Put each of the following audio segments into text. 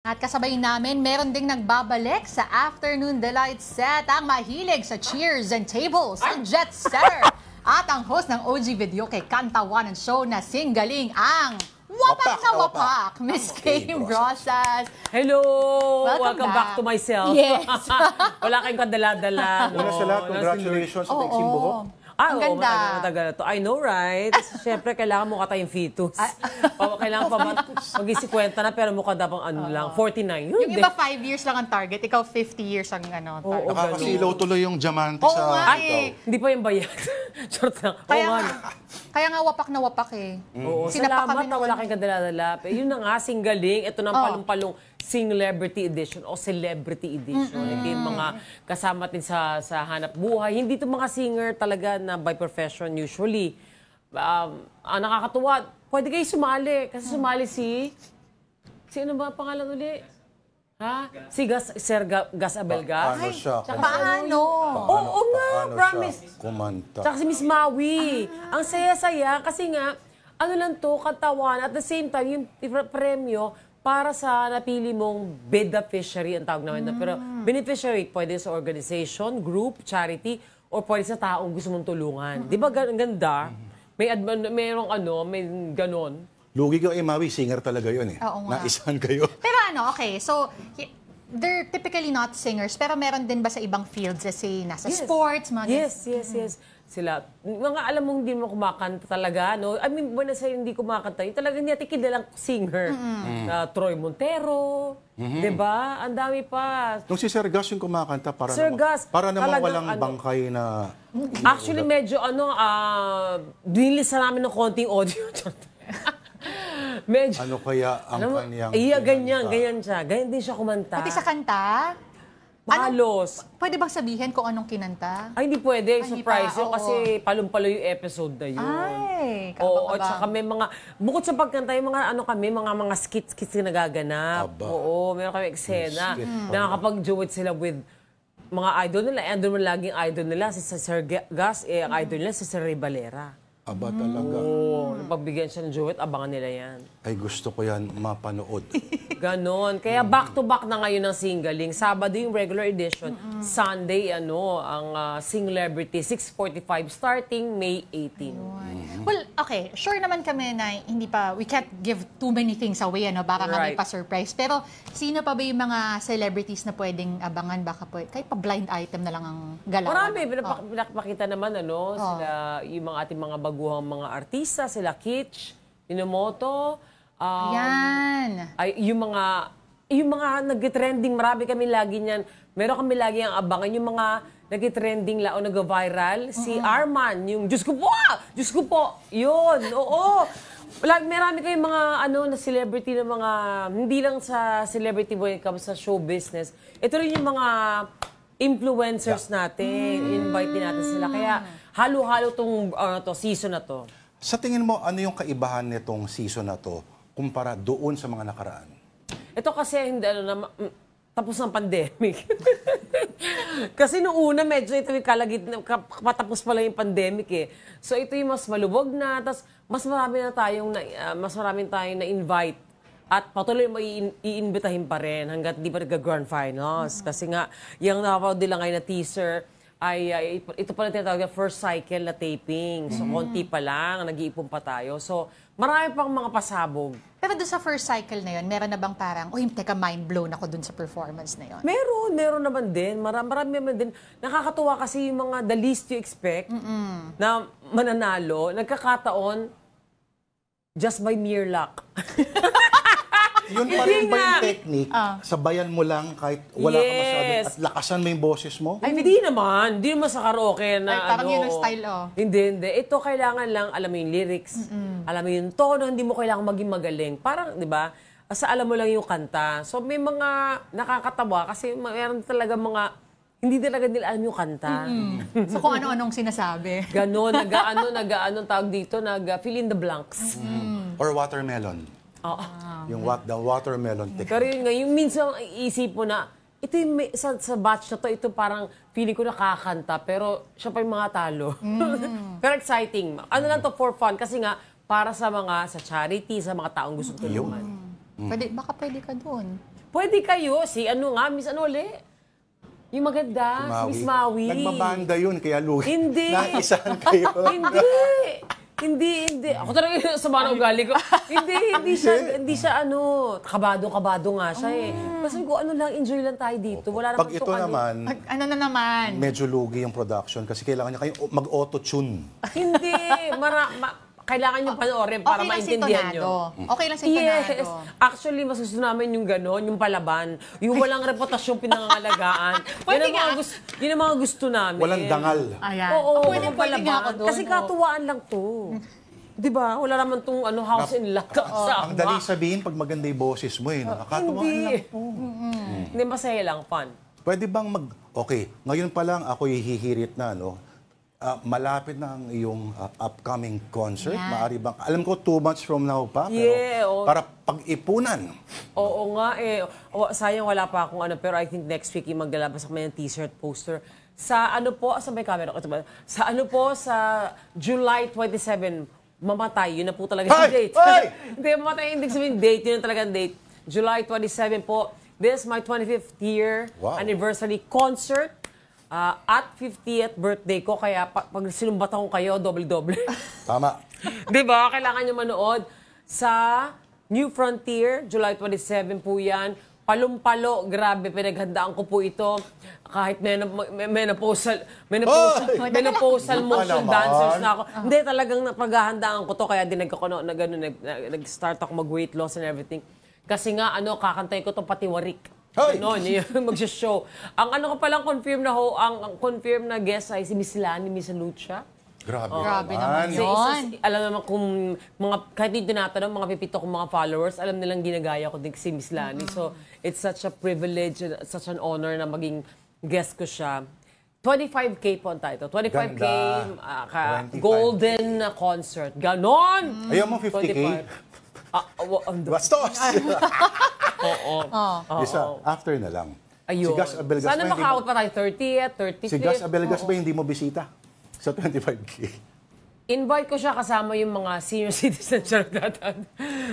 At kasabay namin, meron ding nagbabalik sa Afternoon Delight set ang mahilig sa cheers and tables, ang jet setter. At ang host ng OG Video kay Kantawan Show na singgaling ang wapak na wapak, Miss Kim Brosas. Hello! Welcome back to myself. Yes. Wala kayong kadala-dala. Una sa lahat, congratulations sa Pexing Buhok. Ang ganda. Matagal na to. I know, right? Siyempre, kailangan mukha tayong fetus. Kailangan pa ba mag-50 na pero mukha dapat lang, 49. Yung iba 5 years lang ang target, ikaw 50 years ang target. Nakakasilaw tuloy yung diamante Oo sa nga ikaw. Hindi pa yung bayad. Short lang. Kaya nga wapak na wapak eh. Oo, Sinapak salamat kami na wala kayong kadala-dala. Yun na nga, singgaling. Ito ng palong-palong Celebrity Edition o Celebrity Edition. Ito yung mga kasama din sa hanap buhay. Hindi ito mga singer talaga na by profession usually. Ang nakakatuwa, pwede kayo sumali. Kasi sumali ano ba pangalan uli? Ha? Si Sir Gas Abelga? Paano siya? Paano? Oo nga, promise. Kumanta. Tsaka si Miss Maui. Ang saya-saya kasi nga, ano lang to, katawan. At the same time, yung premyo para sa napili mong beneficiary, ang tawag namin. Pero beneficiary, pwede sa organization, group, charity, or pwede sa taong gusto mong tulungan. Di ba ganda? May ganon. Lugi ka Maui, singer talaga yun eh. Oo nga. Naisahan kayo. Pero okay, so they're typically not singers, pero meron din ba sa ibang fields, say, nasa sports, mga Yes. Sila, mga alam mong hindi mo kumakanta talaga, no? I mean, when I say hindi kumakanta, yung talagang hindi natin kilalang singer. Troy Montero, di ba? Ang dami pa. Nung si Sir Gas yung kumakanta, para naman walang bangkay na... Actually, medyo dinilisa namin ng konting audio. Medyo, ano kaya ang kanyang... ganyan siya. Ganyan din siya kumanta. Pati sa kanta? Halos. Pwede bang sabihin kung anong kinanta? Ay, hindi pwede. Surprise yun kasi palong-palo yung episode na yun. Ay, oo, at saka may mga, bukod sa pagkanta, yung mga skits na nagaganap. Oo, meron kami eksena. Nakakapag-duet sila with mga idol nila. Andun man laging idol nila, si Sir Gas, ang idol nila si Sir Ray Valera. Aba talaga. Oo, pagbigyan siya ng duet, abangan nila yan. Ay, gusto ko yan mapanood. Ganon. Kaya back-to-back na ngayon ng singgaling. Sabado yung regular edition. Sunday, ang Celebrity 6:45 starting May 18. Well, okay. Sure naman kami na we can't give too many things away, baka nga may pa-surprise. Pero sino pa ba yung mga celebrities na pwedeng abangan? Baka kahit pa-blind item na lang ang galaw. Marami. Pinapakita naman, sila, yung mga ating mga baguhang mga artista, sila Kitsch, Inomoto, yan. Ay, yung mga nag-trending, marami kami lagi niyan. Meron kami lagi ang abangan. Yung mga nag-trending o nag-viral, si Arman, yung Diyos ko po, yun, oo. Marami kayong mga na celebrity na mga, hindi lang sa celebrity when it comes sa show business. Ito rin yung mga influencers natin. Invite din natin sila. Kaya halo-halo tong season na to. Sa tingin mo, ano yung kaibahan nitong season na to kumpara doon sa mga nakaraan? Ito kasi hindi tapos ng pandemic. Kasi noong una medyo ito yung patapos pa lang yung pandemic eh. So ito yung mas maluwag na, tapos mas marami tayong na-invite. At patuloy mo iimbitahin pa rin hanggat di pa nag-grand finals. Kasi nga, yung napapanood nila ngayon na teaser, ito pala tinatawag na first cycle na taping. So, konti pa lang, nag-iipon pa tayo. So, marami pang mga pasabog. Pero doon sa first cycle na yun, meron na bang parang, teka, mind blown ako doon sa performance na yun? Meron naman din. Marami naman din. Nakakatuwa kasi yung mga the least you expect na mananalo, nagkakataon just by mere luck. Yun pa rin ba yung technique? Sabayan mo lang kahit wala ka masyado at lakasan mo yung boses mo? Ay, hindi naman. Hindi naman sa karaoke na parang yun ang style, Hindi. Ito kailangan lang, alam mo yung lyrics, alam mo yung tono, hindi mo kailangan maging magaling. Parang, di ba, alam mo lang yung kanta. So, may mga nakakatawa kasi mayroon talaga hindi talaga nila alam yung kanta. So, kung ano-anong sinasabi. Ganon, nag-ano tawag dito, fill in the blanks. Or watermelon? Yung the watermelon technique. Pero yun nga, yung minsan isip mo na, ito yung sa batch na to, ito parang feeling ko nakakanta, pero siya pa yung mga talo. Pero exciting. Ano lang to for fun, kasi nga, para sa charity, sa mga taong gusto tulungan. Baka pwede ka doon. Pwede kayo, si Miss ano ulit? Yung maganda, si Miss Maui. Nagmabanda yun, kaya lugi. Hindi. Naisahan kayo. Hindi. Ako talaga sama ng ugali ko. Hindi siya kabado-kabado nga siya eh. Kasi ko enjoy lang tayo dito. Wala naman Pag ito naman, Ano na naman? medyo lugi yung production kasi kailangan niya kayong mag-auto-tune. Hindi. Kailangan nyo panoorin para maintindihan nyo. Okay lang si Tonado. Yes. Actually, mas gusto namin yung gano'n, yung palaban. Yung walang reputasyong pinangangalagaan. Pwede yun ang mga gusto namin. Walang dangal. Ayan. Oo, Pwede nga ako doon. Kasi katuwaan lang to. Di ba? Wala naman tong house in luck. Ang dali sabihin pag maganda yung boses mo eh. Nakakatuwaan lang po. Hindi, masaya lang, fun. Pwede bang okay, ngayon pa lang ako hihirit na, malapit na ang iyong upcoming concert. Yeah. Maari bang, alam ko 2 months from now pa, pero para pag-ipunan. Oo nga eh. Sayang wala pa akong pero I think next week maglalabas ako ng t-shirt poster. Sa sa may camera ko. Sa July 27, mamatay. Yun na po talaga yung date. Hindi, mamatay yung ibig sabihin date. Yun na talaga ang date. July 27 po. This is my 25th year anniversary concert. At 50th birthday ko, kaya pag sinumbat ako kayo, doble-doble. Tama. Diba? Kailangan nyo manood sa New Frontier, July 27 po yan. Palumpalo, grabe, pinaghandaan ko po ito. Kahit menopausal motion dancers na ako. Hindi, talagang napaghahandaan ko to, kaya din nag-start ako mag-weight loss and everything. Kasi nga, kakantay ko to pati warik. Ganon, yung mag-show. Ang ko palang confirm na guest ay si Miss Lani, Miss Lucia. Grabe naman yun. Alam naman kung kahit hindi tinatanong, mga pipito kong mga followers, alam nilang ginagaya ko din si Miss Lani. So, it's such a privilege, such an honor na maging guest ko siya. 25K po ang title. 25K golden concert. Ganon! Ayaw mo 50K? Bastos! After na lang. Ayun. Si Gus Abelgas Sana makaawat pa tayo 30th, 35th. Si Gus Abelgas ba hindi mo bisita sa 25K? Invite ko siya kasama yung mga senior citizens.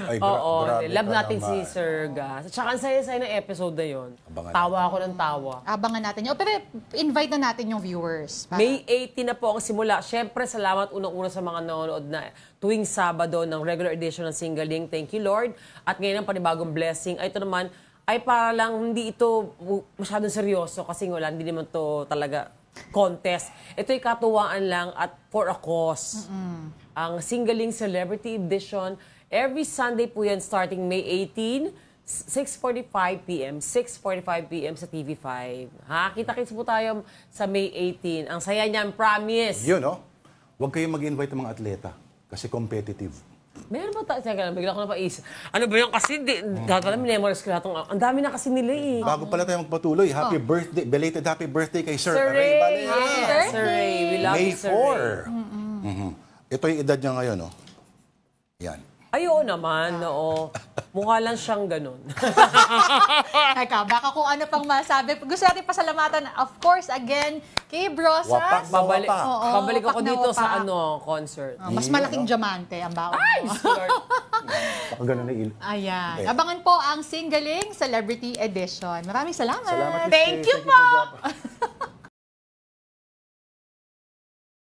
Ay, Oo. grabe Love ka natin naman. si Sir Gus. At saka ang saya-saya ng episode na yun. Abangan Tawa ako ng tawa. Abangan natin yun. Pero invite na natin yung viewers. May 18 na po ang simula. Siyempre, salamat unang-una sa mga nanonood na tuwing Sabado ng regular edition ng Singaling. Thank you, Lord. At ngayon ang panibagong blessing. Ito naman ay para lang hindi ito masyadong seryoso kasi hindi naman to talaga contest. Ito'y katuwaan lang at for a cause. Ang Singaling Celebrity Edition, every Sunday po yan starting May 18, 6:45 p.m. 6:45 p.m. sa TV5. Kita-kits po tayo sa May 18. Ang saya niyan, promise. Yun, Huwag kayong mag-invite ng mga atleta kasi competitive. Meron ba tayo? Teka lang, bigla ko na paisip. Ano ba yung kasi? Dapat alam, memorize ko lahat. Ang dami na kasi nila eh. Bago pala tayo magpatuloy, happy birthday, belated happy birthday kay Sir Ray! Ray Balea. Yes, Sir Ray. We love May you, Sir Ray. 4. Ito yung edad niya ngayon, Yan. Ay, oo naman, oo. Mukha lang siyang ganun. Teka, baka kung ano pang masabi. Gusto natin pasalamatan, of course, again, kay Brosas. Wapak. Babalik ako wapak na dito wapak. sa concert. Mas malaking diamante ang baon mo. Baka ganun na ilo. Ayan. Okay. Abangan po ang Singaling Celebrity Edition. Maraming salamat. Salamat, Miss Thank Kay. you Thank you po. for the job.